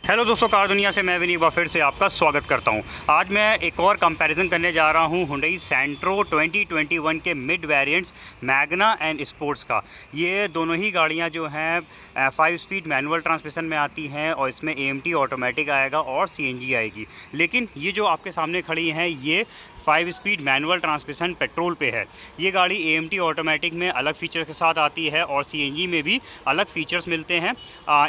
Hello दोस्तों, car दुनिया से मैं विनीत फिर से आपका स्वागत करता हूं। आज मैं एक और कंपैरिजन करने जा रहा हूं हुंडई सेंट्रो 2021 के mid variants Magna and sports का। ये दोनों ही गाड़ियां जो हैं 5 स्पीड मैनुअल ट्रांसमिशन में आती हैं और इसमें AMT ऑटोमेटिक आएगा और CNG आएगी। लेकिन ये जो आपके सामने खड़ी हैं ये 5 स्पीड मैनुअल ट्रांसमिशन पेट्रोल पे है। ये गाड़ी AMT ऑटोमेटिक में अलग फीचर्स के साथ आती है और CNG में भी अलग फीचर्स मिलते हैं।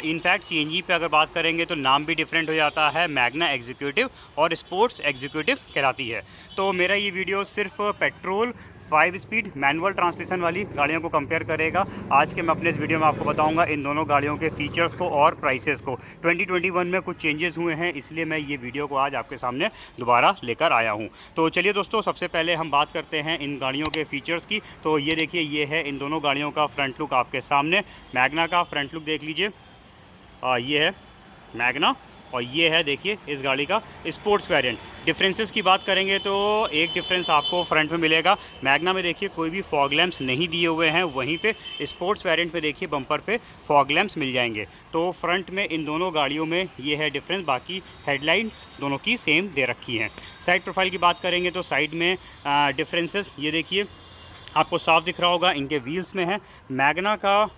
इनफैक्ट CNG पे अगर बात करेंगे तो नाम भी डिफरेंट हो जाता है, मैग्ना एग्जीक्यूटिव और स्पोर्ट्स एग्जीक्यूटिव कहलाती है। तो मेरा ये वीडियो सिर्फ पेट्रोल 5 स्पीड मैनुअल ट्रांसमिशन वाली गाड़ियों को कंपेयर करेगा। आज के मैं अपने इस वीडियो में आपको बताऊंगा इन दोनों गाड़ियों के फीचर्स को और प्राइसेस को। 2021 में कुछ चेंजेस हुए हैं, इसलिए मैं ये वीडियो को आज आपके सामने दोबारा लेकर आया हूं। तो चलिए दोस्तों, सबसे पहले हम बात करते हैं इन गाड़ियों के फीचर्स की। तो ये देखिए, ये है इन दोनों गाड़ियों का फ्रंट लुक आपके सामने। मैग्ना का फ्रंट लुक देख लीजिए, ये है मैग्ना और ये है देखिए इस गाड़ी का स्पोर्ट्स वेरिएंट। डिफरेंसेस की बात करेंगे तो एक डिफरेंस आपको फ्रंट में मिलेगा। मैग्ना में देखिए कोई भी फॉग लैंप्स नहीं दिए हुए हैं, वहीं पे स्पोर्ट्स वेरिएंट पे देखिए बम्पर पे फॉग लैंप्स मिल जाएंगे। तो फ्रंट में इन दोनों गाड़ियों में ये है डिफरेंस। बाकी हेडलाइट्स दोनों की सेम दे रखी हैं। साइड प्रोफाइल की बात करेंगे तो साइड में डिफरेंसेस ये देखिए आपको साफ दिख रहा होगा, इनके व्हील्स में है। मैग्ना का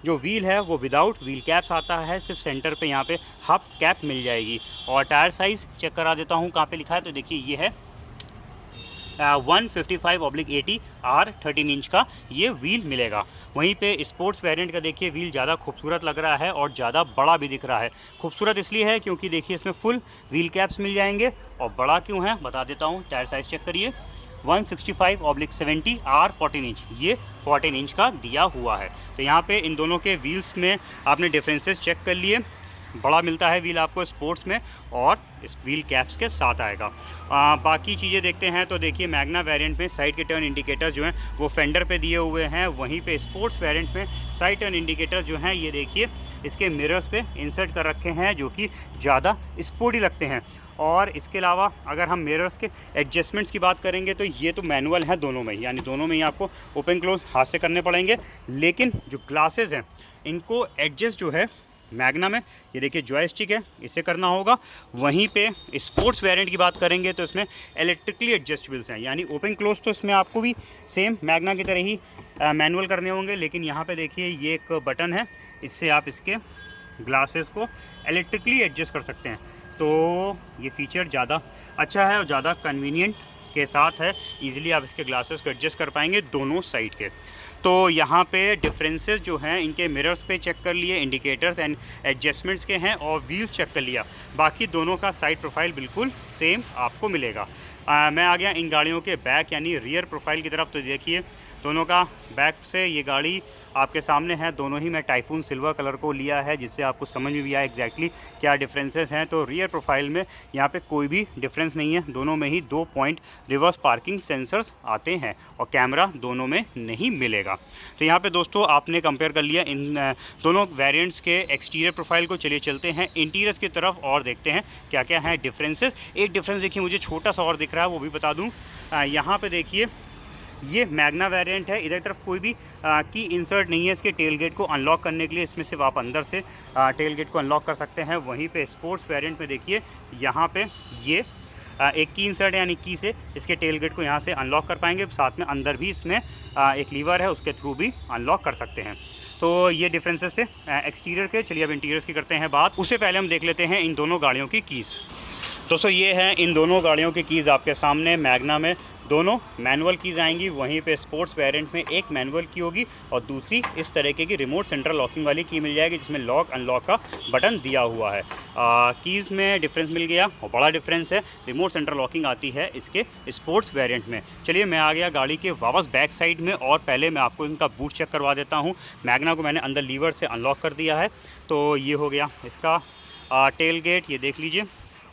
जो व्हील है वो विदाउट व्हील कैप्स आता है, सिर्फ सेंटर पे यहाँ पे हब कैप मिल जाएगी। और टायर साइज़ चेक करा देता हूँ कहाँ पे लिखा है, तो देखिए ये है 155/80 R13 इंच का ये व्हील मिलेगा। वहीं पे स्पोर्ट्स वेरिएंट का देखिए व्हील ज़्यादा खूबसूरत लग रहा है और ज़्यादा बड़ा भी दिख रहा है। खूबसूरत इसलिए है क्योंकि देखिए इसमें फुल व्हील कैप्स मिल जाएंगे। और बड़ा क्यों है बता देता हूँ, टायर साइज़ चेक करिए, 165/70 R14 इंच, ये 14 इंच का दिया हुआ है। तो यहाँ पे इन दोनों के व्हील्स में आपने डिफरेंसेस चेक कर लिए। बड़ा मिलता है व्हील आपको स्पोर्ट्स में और इस व्हील कैप्स के साथ आएगा। बाकी चीज़ें देखते हैं तो देखिए मैग्ना वेरिएंट में साइड के टर्न इंडिकेटर जो हैं वो फेंडर पे दिए हुए हैं, वहीं पे स्पोर्ट्स वेरिएंट में साइड टर्न इंडिकेटर जो हैं ये देखिए इसके मिरर्स पे इंसर्ट कर रखे हैं, जो कि ज़्यादा स्पोर्टी लगते हैं। और इसके अलावा अगर हम मिरर्स के एडजस्टमेंट्स की बात करेंगे तो ये तो मैनुअल है दोनों में ही, यानी दोनों में ही आपको ओपन क्लोज हाथ से करने पड़ेंगे। लेकिन जो ग्लासेस हैं इनको एडजस्ट जो है मैग्ना में ये देखिए जॉयस्टिक है, इससे करना होगा। वहीं पे स्पोर्ट्स वेरिएंट की बात करेंगे तो इसमें इलेक्ट्रिकली एडजस्टेबल्स हैं, यानी ओपन क्लोज तो इसमें आपको भी सेम मैग्ना की तरह ही मैनुअल करने होंगे। लेकिन यहाँ पे देखिए ये एक बटन है, इससे आप इसके ग्लासेस को इलेक्ट्रिकली एडजस्ट कर सकते हैं। तो ये फीचर ज़्यादा अच्छा है और ज़्यादा कन्वीनियंट के साथ है। इजीली आप इसके ग्लासेस को एडजस्ट कर पाएंगे दोनों साइड के। तो यहाँ पे डिफरेंसेस जो हैं इनके मिरर्स पे चेक कर लिए, इंडिकेटर्स एंड एडजस्टमेंट्स के हैं, और व्हील्स चेक कर लिया। बाकी दोनों का साइड प्रोफाइल बिल्कुल सेम आपको मिलेगा। मैं आ गया इन गाड़ियों के बैक यानी रियर प्रोफाइल की तरफ। तो देखिए दोनों का बैक से ये गाड़ी आपके सामने है। दोनों ही मैं टाइफून सिल्वर कलर को लिया है, जिससे आपको समझ में भी आया एग्जैक्टली क्या डिफरेंसेस हैं। तो रियर प्रोफाइल में यहाँ पे कोई भी डिफरेंस नहीं है, दोनों में ही 2 पॉइंट रिवर्स पार्किंग सेंसर्स आते हैं और कैमरा दोनों में नहीं मिलेगा। तो यहाँ पे दोस्तों आपने कंपेयर कर लिया इन दोनों वेरिएंट्स के एक्सटीरियर प्रोफाइल को। चलिए चलते हैं इंटीरियर्स की तरफ और देखते हैं क्या क्या है डिफरेंसेस। एक डिफरेंस देखिए मुझे छोटा सा और दिख रहा है, वो भी बता दूँ। यहाँ पर देखिए ये मैग्ना वेरिएंट है, इधर तरफ कोई भी की इंसर्ट नहीं है। इसके टेल गेट को अनलॉक करने के लिए इसमें सिर्फ आप अंदर से टेल गेट को अनलॉक कर सकते हैं। वहीं पे स्पोर्ट्स वेरिएंट में देखिए यहाँ पे ये एक की इंसर्ट है, यानी की से इसके टेल गेट को यहाँ से अनलॉक कर पाएंगे। साथ में अंदर भी इसमें एक लीवर है, उसके थ्रू भी अनलॉक कर सकते हैं। तो ये डिफरेंसेस थे एक्सटीरियर के। चलिए अब इंटीरियर्स की करते हैं बात। उससे पहले हम देख लेते हैं इन दोनों गाड़ियों की कीज़। दोस्तों ये हैं इन दोनों गाड़ियों की कीज़ आपके सामने। मैग्ना में दोनों मैनुअल कीज़ आएंगी, वहीं पे स्पोर्ट्स वेरिएंट में एक मैनुअल की होगी और दूसरी इस तरीके की रिमोट सेंट्रल लॉकिंग वाली की मिल जाएगी, जिसमें लॉक अनलॉक का बटन दिया हुआ है। कीज़ में डिफरेंस मिल गया और बड़ा डिफरेंस है, रिमोट सेंट्रल लॉकिंग आती है इसके स्पोर्ट्स वेरिएंट में। चलिए मैं आ गया गाड़ी के वापस बैक साइड में और पहले मैं आपको इनका बूट चेक करवा देता हूँ। मैग्ना को मैंने अंदर लीवर से अनलॉक कर दिया है, तो ये हो गया इसका टेल गेट। ये देख लीजिए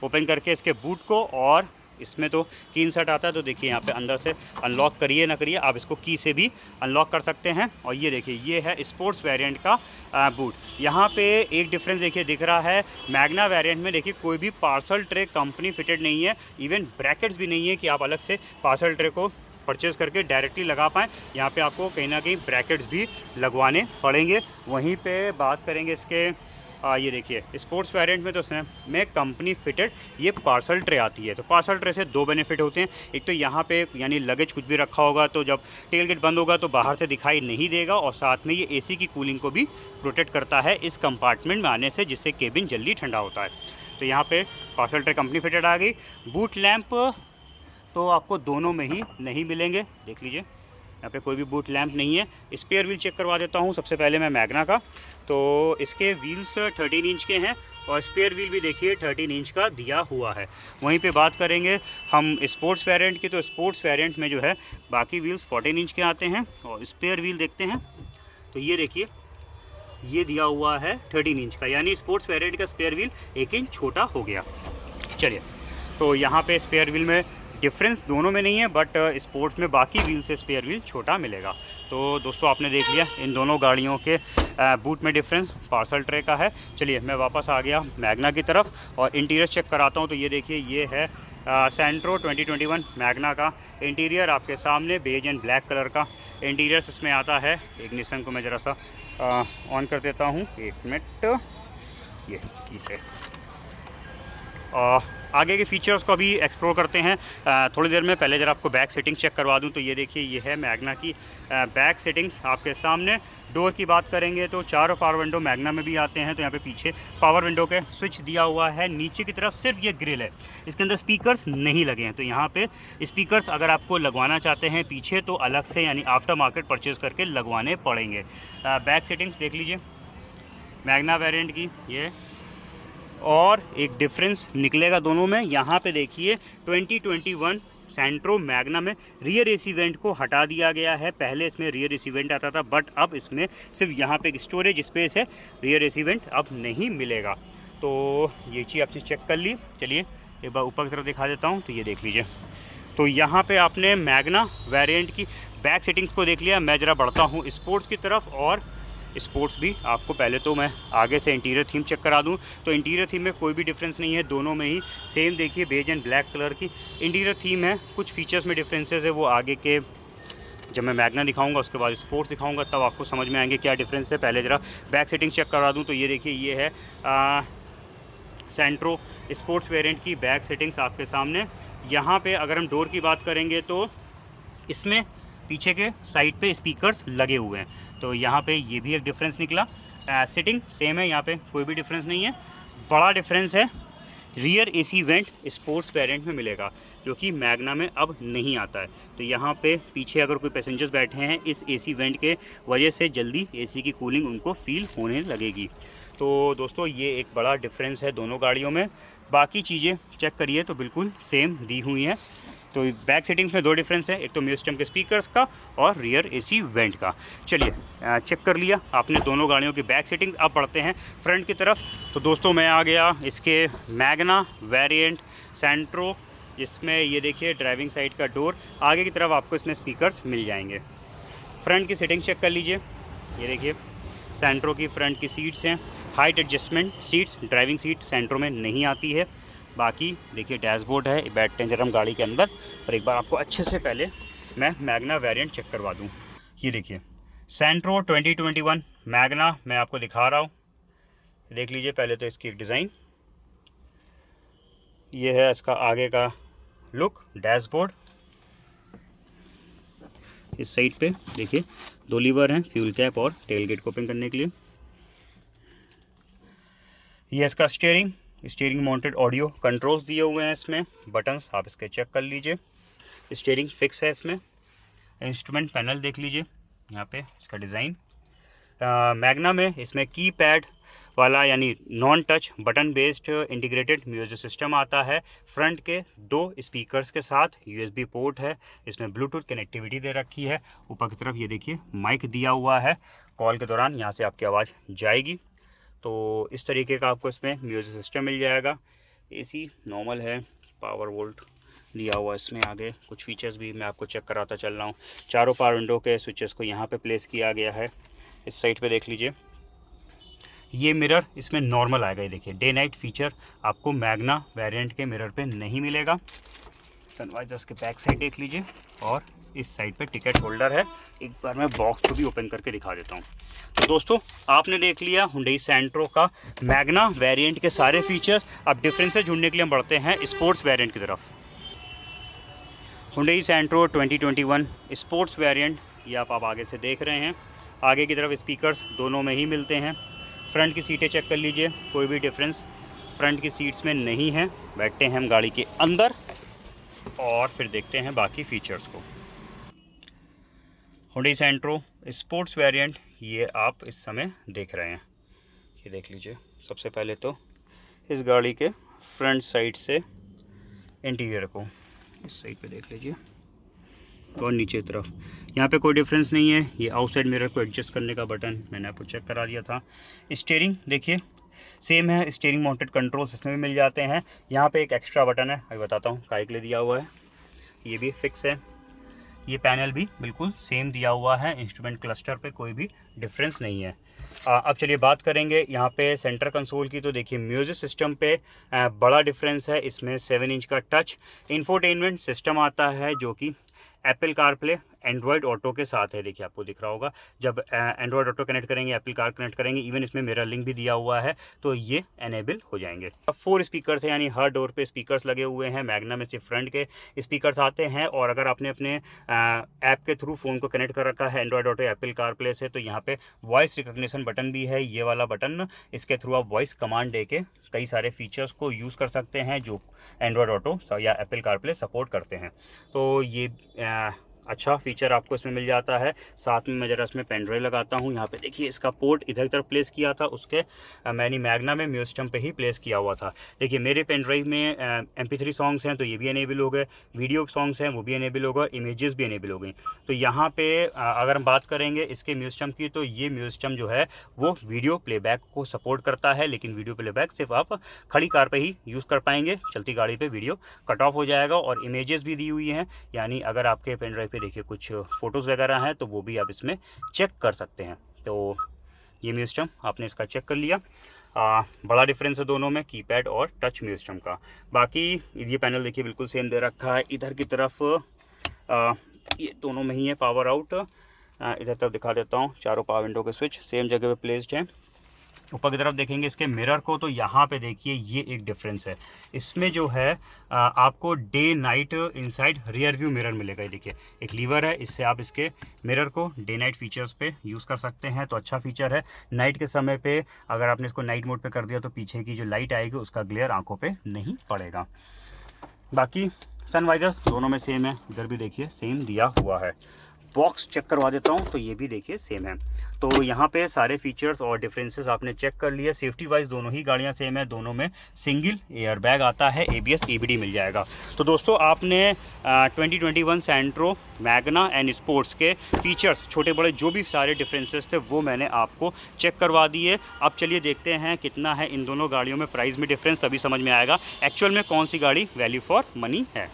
ओपन करके इसके बूट को, और इसमें तो की इंसर्ट आता है। तो देखिए यहाँ पे अंदर से अनलॉक करिए ना करिए, आप इसको की से भी अनलॉक कर सकते हैं। और ये देखिए ये है स्पोर्ट्स वेरिएंट का बूट। यहाँ पे एक डिफरेंस देखिए दिख रहा है, मैग्ना वेरिएंट में देखिए कोई भी पार्सल ट्रे कंपनी फिटेड नहीं है, इवन ब्रैकेट्स भी नहीं है कि आप अलग से पार्सल ट्रे को परचेज़ करके डायरेक्टली लगा पाएँ। यहाँ पे आपको कहीं ना कहीं ब्रैकेट्स भी लगवाने पड़ेंगे। वहीं पे बात करेंगे इसके ये देखिए स्पोर्ट्स वेरिएंट में तो में कंपनी फिटेड ये पार्सल ट्रे आती है। तो पार्सल ट्रे से दो बेनिफिट होते हैं। एक तो यहाँ पे यानी लगेज कुछ भी रखा होगा तो जब टेल गेट बंद होगा तो बाहर से दिखाई नहीं देगा, और साथ में ये एसी की कूलिंग को भी प्रोटेक्ट करता है इस कंपार्टमेंट में आने से, जिससे केबिन जल्दी ठंडा होता है। तो यहाँ पे पार्सल ट्रे कंपनी फिटेड आ गई। बूट लैंप तो आपको दोनों में ही नहीं मिलेंगे, देख लीजिए यहाँ पे कोई भी बूट लैंप नहीं है। स्पेयर व्हील चेक करवा देता हूँ सबसे पहले मैं मैग्ना का। तो इसके व्हील्स 13 इंच के हैं और स्पेयर व्हील भी देखिए 13 इंच का दिया हुआ है। वहीं पे बात करेंगे हम स्पोर्ट्स वेरिएंट की, तो स्पोर्ट्स वेरिएंट में जो है बाकी व्हील्स 14 इंच के आते हैं, और स्पेयर व्हील देखते हैं तो ये देखिए ये दिया हुआ है 13 इंच का, यानी स्पोर्ट्स वेरिएंट का स्पेयर व्हील 1 इंच छोटा हो गया। चलिए, तो यहाँ पे स्पेयर व्हील में डिफरेंस दोनों में नहीं है, बट स्पोर्ट्स में बाकी व्हील से स्पेयर व्हील छोटा मिलेगा। तो दोस्तों आपने देख लिया इन दोनों गाड़ियों के बूट में डिफरेंस पार्सल ट्रे का है। चलिए मैं वापस आ गया मैग्ना की तरफ और इंटीरियर चेक कराता हूँ। तो ये देखिए ये है सेंट्रो 2021 मैग्ना का इंटीरियर आपके सामने, बेज एंड ब्लैक कलर का इंटीरियर इसमें आता है। इग्निशन को मैं ज़रा सा ऑन कर देता हूँ, 1 मिनट, ये की से आगे के फीचर्स को अभी एक्सप्लोर करते हैं थोड़ी देर में। पहले जरा आपको बैक सेटिंग चेक करवा दूं। तो ये देखिए ये है मैग्ना की बैक सेटिंग्स आपके सामने। डोर की बात करेंगे तो चारों पावर विंडो मैग्ना में भी आते हैं। तो यहाँ पे पीछे पावर विंडो के स्विच दिया हुआ है, नीचे की तरफ सिर्फ ये ग्रिल है, इसके अंदर स्पीकर्स नहीं लगे हैं। तो यहाँ पे स्पीकर्स अगर आपको लगवाना चाहते हैं पीछे तो अलग से यानी आफ्टर मार्केट परचेज करके लगवाने पड़ेंगे। बैक सेटिंग्स देख लीजिए मैग्ना वेरिएंट की ये, और एक डिफरेंस निकलेगा दोनों में। यहाँ पे देखिए 2021 सेंट्रो मैग्ना में रियर एसी वेंट को हटा दिया गया है। पहले इसमें रियर एसी वेंट आता था, बट अब इसमें सिर्फ यहाँ पे एक स्टोरेज स्पेस है, रियर एसी वेंट अब नहीं मिलेगा। तो ये चीज़ आपसे चेक कर ली। चलिए एक बार ऊपर की तरफ दिखा देता हूँ। तो ये देख लीजिए, तो यहाँ पे आपने मैग्ना वेरिएंट की बैक सेटिंग्स को देख लिया। मैं ज़रा बढ़ता हूँ स्पोर्ट्स की तरफ, और स्पोर्ट्स भी आपको पहले तो मैं आगे से इंटीरियर थीम चेक करा दूं। तो इंटीरियर थीम में कोई भी डिफरेंस नहीं है, दोनों में ही सेम देखिए बेज एंड ब्लैक कलर की इंटीरियर थीम है। कुछ फीचर्स में डिफरेंसेस है, वो आगे के जब मैं मैग्ना दिखाऊंगा उसके बाद स्पोर्ट्स दिखाऊंगा तब आपको समझ में आएंगे क्या डिफरेंस है। पहले ज़रा बैक सेटिंग चेक करा दूँ। तो ये देखिए ये है सेंट्रो स्पोर्ट्स वेरिएंट की बैक सेटिंग्स आपके सामने। यहाँ पर अगर हम डोर की बात करेंगे तो इसमें पीछे के साइड पे स्पीकर्स लगे हुए हैं। तो यहाँ पे ये भी एक डिफरेंस निकला। सिटिंग सेम है, यहाँ पे कोई भी डिफरेंस नहीं है। बड़ा डिफरेंस है rear AC vent sports variant में मिलेगा, जो कि मैग्ना में अब नहीं आता है। तो यहाँ पे पीछे अगर कोई पैसेंजर्स बैठे हैं इस एसी वेंट के वजह से जल्दी एसी की कूलिंग उनको फील होने लगेगी। तो दोस्तों ये एक बड़ा डिफरेंस है दोनों गाड़ियों में। बाकी चीज़ें चेक करिए तो बिल्कुल सेम दी हुई हैं। तो बैक सेटिंग्स में दो डिफरेंस है, एक तो म्यूजिक सिस्टम के स्पीकर्स का और रियर एसी वेंट का। चलिए चेक कर लिया आपने दोनों गाड़ियों की बैक सेटिंग। अब बढ़ते हैं फ्रंट की तरफ। तो दोस्तों मैं आ गया इसके मैग्ना वेरिएंट सेंट्रो, जिसमें ये देखिए ड्राइविंग साइड का डोर, आगे की तरफ आपको इसमें स्पीकर्स मिल जाएंगे। फ्रंट की सेटिंग चेक कर लीजिए। ये देखिए सेंट्रो की फ्रंट की सीट्स हैं, height adjustment seats, driving seat Santro में नहीं आती है। बाकी देखिए डैशबोर्ड है, बैठते हैं जरा हम गाड़ी के अंदर, और एक बार आपको अच्छे से पहले मैं मैग्ना वेरिएंट चेक करवा दूं। ये देखिए सेंट्रो 2021 मैग्ना मैं आपको दिखा रहा हूँ, देख लीजिए पहले तो इसकी डिज़ाइन। ये है इसका आगे का लुक, डैशबोर्ड। इस साइड पे देखिए दो लीवर हैं, फ्यूल कैप और टेल गेट को ओपन करने के लिए। ये इसका स्टीयरिंग माउंटेड ऑडियो कंट्रोल्स दिए हुए हैं इसमें, बटन्स आप इसके चेक कर लीजिए। स्टीयरिंग फिक्स है इसमें। इंस्ट्रूमेंट पैनल देख लीजिए यहाँ पे इसका डिज़ाइन। मैग्ना में इसमें की पैड वाला यानी non touch button based integrated music system आता है। फ्रंट के दो स्पीकर्स के साथ USB पोर्ट है, इसमें ब्लूटूथ कनेक्टिविटी दे रखी है। ऊपर की तरफ ये देखिए माइक दिया हुआ है, कॉल के दौरान यहाँ से आपकी आवाज़ जाएगी। तो इस तरीके का आपको इसमें म्यूजिक सिस्टम मिल जाएगा। AC नॉर्मल है, पावर वोल्ट दिया हुआ इसमें। आगे कुछ फीचर्स भी मैं आपको चेक कराता चल रहा हूँ। चारों पावर विंडो के स्विचेस को यहाँ पे प्लेस किया गया है। इस साइड पे देख लीजिए ये मिरर इसमें नॉर्मल आएगा। ये देखिए डे नाइट फीचर आपको मैग्ना वेरिएंट के मिरर पे नहीं मिलेगा। सनवाइजर्स के बैक साइड देख लीजिए, और इस साइड पे टिकट होल्डर है। एक बार मैं बॉक्स को भी ओपन करके दिखा देता हूँ। तो दोस्तों आपने देख लिया Hyundai Santro का मैग्ना वेरिएंट के सारे फीचर्स। अब डिफरेंसेस ढूंढने के लिए हम बढ़ते हैं स्पोर्ट्स वेरिएंट की तरफ। Hyundai Santro 2021 स्पोर्ट्स वेरिएंट, ये आप आगे से देख रहे हैं। आगे की तरफ स्पीकर्स दोनों में ही मिलते हैं। फ्रंट की सीटें चेक कर लीजिए, कोई भी डिफरेंस फ्रंट की सीट्स में नहीं है। बैठते हैं हम गाड़ी के अंदर और फिर देखते हैं बाकी फीचर्स को। Hyundai Santro स्पोर्ट्स वेरिएंट ये आप इस समय देख रहे हैं, ये देख लीजिए। सबसे पहले तो इस गाड़ी के फ्रंट साइड से इंटीरियर को इस साइड पे देख लीजिए और नीचे तरफ यहाँ पे कोई डिफरेंस नहीं है। ये आउटसाइड मिरर को एडजस्ट करने का बटन मैंने आपको चेक करा दिया था। स्टीयरिंग देखिए सेम है, स्टीयरिंग माउंटेड कंट्रोल्स इसमें भी मिल जाते हैं। यहाँ पे एक एक्स्ट्रा बटन है, अभी बताता हूँ काय के लिए दिया हुआ है। ये भी फिक्स है। ये पैनल भी बिल्कुल सेम दिया हुआ है, इंस्ट्रूमेंट क्लस्टर पे कोई भी डिफरेंस नहीं है। अब चलिए बात करेंगे यहाँ पे सेंटर कंसोल की। तो देखिए म्यूज़िक सिस्टम पे बड़ा डिफरेंस है। इसमें 7 इंच का टच इंफोटेनमेंट सिस्टम आता है जो कि एप्पल कारप्ले एंड्रॉयड ऑटो के साथ है। देखिए आपको दिख रहा होगा, जब एंड्रॉयड ऑटो कनेक्ट करेंगे, एप्पल कार कनेक्ट करेंगे, इवन इसमें मिरर लिंक भी दिया हुआ है, तो ये एनेबल हो जाएंगे। अब 4 स्पीकर्स हैं, यानी हर डोर पे स्पीकर्स लगे हुए हैं। मैग्ना में सिर्फ फ्रंट के स्पीकर्स आते हैं। और अगर आपने अपने ऐप के थ्रू फ़ोन को कनेक्ट कर रखा है एंड्रॉयड ऑटो एप्पल कारप्ले से, तो यहाँ पे वॉइस रिकग्निशन बटन भी है। ये वाला बटन, इसके थ्रू आप वॉइस कमांड दे के कई सारे फीचर्स को यूज़ कर सकते हैं जो एंड्रॉयड ऑटो या एप्पल कारप्ले सपोर्ट करते हैं। तो ये अच्छा फीचर आपको इसमें मिल जाता है। साथ में मैं जरा इसमें पेन ड्राइव लगाता हूँ। यहाँ पे देखिए इसका पोर्ट इधर की तरफ प्लेस किया था, उसके मैंने मैग्ना में म्यूजिक पे ही प्लेस किया हुआ था। देखिए मेरे पेन ड्राइव में MP3 सॉन्ग्स हैं तो ये भी एनेबल हो गए, वीडियो सॉन्ग्स हैं वो भी एनेबल हो गए, इमेजेस भी एनेबल हो गई। तो यहाँ पे अगर हम बात करेंगे इसके म्यूजिक की, तो ये म्यूजिक जो है वो वीडियो प्लेबैक को सपोर्ट करता है, लेकिन वीडियो प्लेबैक सिर्फ आप खड़ी कार पर ही यूज़ कर पाएंगे। चलती गाड़ी पर वीडियो कट ऑफ हो जाएगा। और इमेजेस भी दी हुई हैं, यानी अगर आपके पेन ड्राइव देखिए कुछ फ़ोटोज़ वगैरह हैं तो वो भी आप इसमें चेक कर सकते हैं। तो ये म्यूजिक आपने इसका चेक कर लिया। बड़ा डिफरेंस है दोनों में, कीपैड और टच म्यूजिक का। बाकी ये पैनल देखिए बिल्कुल सेम दे रखा है। इधर की तरफ ये दोनों में ही है पावर आउट। इधर तरफ दिखा देता हूँ, चारों पावर विंडो के स्विच सेम जगह पे प्लेस्ड हैं। ऊपर की तरफ देखेंगे इसके मिरर को, तो यहाँ पे देखिए ये एक डिफरेंस है। इसमें जो है आपको day night inside rear view mirror मिलेगा। ये देखिए एक लीवर है, इससे आप इसके मिरर को डे नाइट फीचर्स पे यूज़ कर सकते हैं। तो अच्छा फीचर है। नाइट के समय पे अगर आपने इसको नाइट मोड पे कर दिया तो पीछे की जो लाइट आएगी उसका ग्लेयर आंखों पे नहीं पड़ेगा। बाकी सनवाइजर्स दोनों में सेम है, इधर भी देखिए सेम दिया हुआ है। बॉक्स चेक करवा देता हूँ, तो ये भी देखिए सेम है। तो यहाँ पे सारे फीचर्स और डिफरेंसेस आपने चेक कर लिए। सेफ्टी वाइज दोनों ही गाड़ियाँ सेम है, दोनों में सिंगल एयर बैग आता है, ABS EBD मिल जाएगा। तो दोस्तों आपने 2021 सैंट्रो मैग्ना एंड स्पोर्ट्स के फीचर्स छोटे बड़े जो भी सारे डिफरेंसेस थे वो मैंने आपको चेक करवा दिए। अब चलिए देखते हैं कितना है इन दोनों गाड़ियों में प्राइस में डिफरेंस, तभी समझ में आएगा एक्चुअल में कौन सी गाड़ी वैल्यू फॉर मनी है।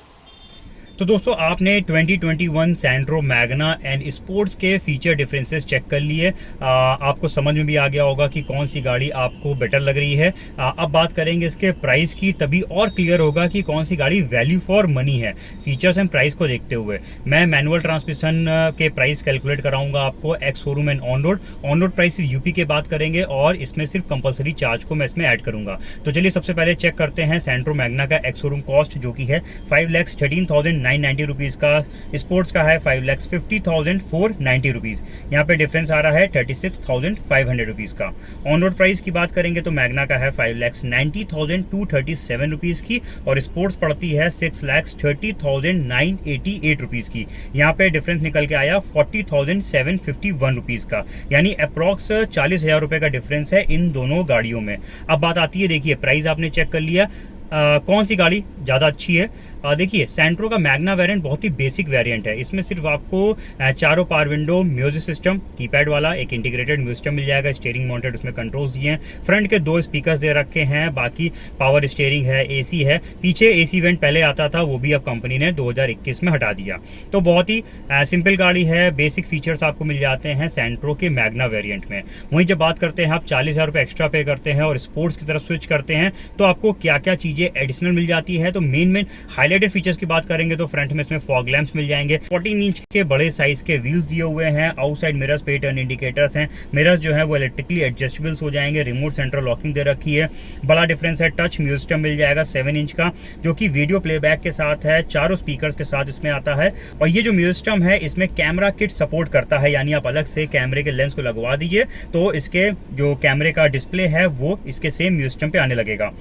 तो दोस्तों आपने 2021 सैंट्रो मैग्ना एंड स्पोर्ट्स के फीचर डिफरेंसेस चेक कर लिए। आपको समझ में भी आ गया होगा कि कौन सी गाड़ी आपको बेटर लग रही है। अब बात करेंगे इसके प्राइस की, तभी और क्लियर होगा कि कौन सी गाड़ी वैल्यू फॉर मनी है। फीचर्स एंड प्राइस को देखते हुए मैं मैनुअल ट्रांसमिशन के प्राइस कैलकुलेट कराऊंगा आपको, ex showroom and on road price UP के बात करेंगे और इसमें सिर्फ कंपलसरी चार्ज को मैं इसमें ऐड करूंगा। तो चलिए सबसे पहले चेक करते हैं सैंट्रो मैग्ना का एक्स शोरूम कॉस्ट, जो कि है 5,13,990 रुपीज़ का। स्पोर्ट्स का है 5,50,490 रुपीज़। यहाँ पे डिफरेंस आ रहा है 36,500 रुपीज़ का। ऑन रोड प्राइस की बात करेंगे तो मैग्ना का है 5,90,237 रुपीज़ की और स्पोर्ट्स पड़ती है 6,30,988 रुपीज़ की। यहाँ पे डिफरेंस निकल के आया 40,751 रुपीज़ का, यानी अप्रॉक्स 40,000 रुपये का डिफरेंस है इन दोनों गाड़ियों में। अब बात आती है, देखिए प्राइस आपने चेक कर लिया, कौन सी गाड़ी ज़्यादा अच्छी है। देखिए सैंट्रो का मैग्ना वेरिएंट बहुत ही बेसिक वेरिएंट है। इसमें सिर्फ आपको चारों power window, music system keypad वाला, एक इंटीग्रेटेड म्यूजिक सिस्टम मिल जाएगा, स्टीयरिंग माउंटेड उसमें कंट्रोल्स दिए हैं, फ्रंट के 2 स्पीकर्स दे रखे हैं, बाकी पावर स्टीयरिंग है, AC है, पीछे AC वेंट पहले आता था वो भी अब कंपनी ने 2021 में हटा दिया। तो बहुत ही सिंपल गाड़ी है, बेसिक फीचर्स आपको मिल जाते हैं सैंट्रो के मैग्ना वेरियंट में। वहीं जब बात करते हैं आप 40,000 रुपये एक्स्ट्रा पे करते हैं और स्पोर्ट्स की तरफ स्विच करते हैं तो आपको क्या क्या चीज़ें एडिशनल मिल जाती है। तो मेन हाईलाइट हाईलाइटेड फीचर्स की बात करेंगे तो फ्रंट में इसमें फॉग लैंप्स मिल जाएंगे, 14 इंच के बड़े साइज के व्हील्स दिए हुए हैं, आउटसाइड मिरर्स पे टर्न इंडिकेटर्स हैं, मिरर्स जो है वो इलेक्ट्रिकली एडजस्टेबल्स हो जाएंगे, रिमोट सेंट्रल लॉकिंग दे रखी है। बड़ा डिफरेंस है, टच म्यूजिक सिस्टम मिल जाएगा 7 इंच का, जो कि वीडियो प्लेबैक के साथ है, चारों स्पीकर्स के साथ इसमें आता है। और ये जो म्यूजिक सिस्टम है इसमें कैमरा किट सपोर्ट करता है, यानी आप अलग से कैमरे के लेंस को लगवा दीजिए तो इसके जो कैमरे का डिस्प्ले है वो इसके सेम म्यूजिक सिस्टम पे आने लगेगा।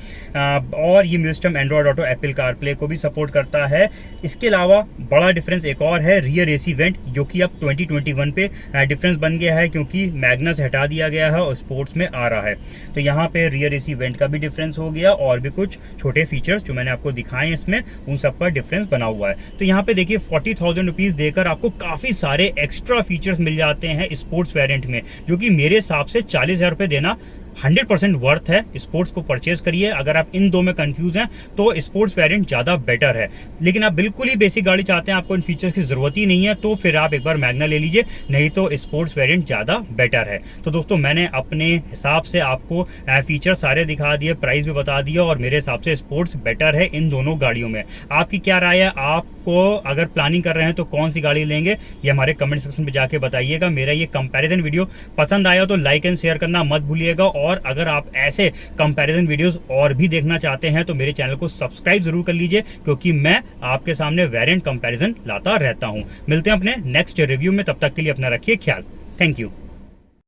और ये music system Android auto, Apple CarPlay को भी सपोर्ट करता है। इसके अलावा बड़ा डिफरेंस एक और है, रियर एसी वेंट, जो कि अब 2021 पे डिफरेंस बन गया है क्योंकि मैग्नस हटा दिया गया है और स्पोर्ट्स में आ रहा है। तो यहाँ पे रियर एसी वेंट का भी डिफरेंस हो गया और भी कुछ छोटे फीचर्स जो मैंने आपको दिखाए इसमें उन सब पर डिफरेंस बना हुआ है। तो यहाँ पे देखिए 40,000 रुपीज़ देकर आपको काफ़ी सारे एक्स्ट्रा फीचर्स मिल जाते हैं स्पोर्ट्स वेरिएंट में, जो कि मेरे हिसाब से 40,000 रुपये देना 100% वर्थ है। स्पोर्ट्स को परचेज करिए। अगर आप इन दो में कंफ्यूज हैं तो स्पोर्ट्स वेरिएंट ज़्यादा बेटर है, लेकिन आप बिल्कुल ही बेसिक गाड़ी चाहते हैं, आपको इन फीचर्स की ज़रूरत ही नहीं है, तो फिर आप एक बार मैग्ना ले लीजिए, नहीं तो स्पोर्ट्स वेरिएंट ज़्यादा बेटर है। तो दोस्तों मैंने अपने हिसाब से आपको फीचर सारे दिखा दिए, प्राइस भी बता दिया, और मेरे हिसाब से स्पोर्ट्स बेटर है इन दोनों गाड़ियों में। आपकी क्या राय है? आपको अगर प्लानिंग कर रहे हैं तो कौन सी गाड़ी लेंगे ये हमारे कमेंट सेक्शन में जाके बताइएगा। मेरा ये कंपैरिजन वीडियो पसंद आया तो लाइक एंड शेयर करना मत भूलिएगा, और अगर आप ऐसे कंपैरिजन वीडियोस और भी देखना चाहते हैं तो मेरे चैनल को सब्सक्राइब जरूर कर लीजिए, क्योंकि मैं आपके सामने वेरिएंट कंपैरिजन लाता रहता हूं। मिलते हैं अपने नेक्स्ट रिव्यू में, तब तक के लिए अपना रखिए ख्याल। Thank you.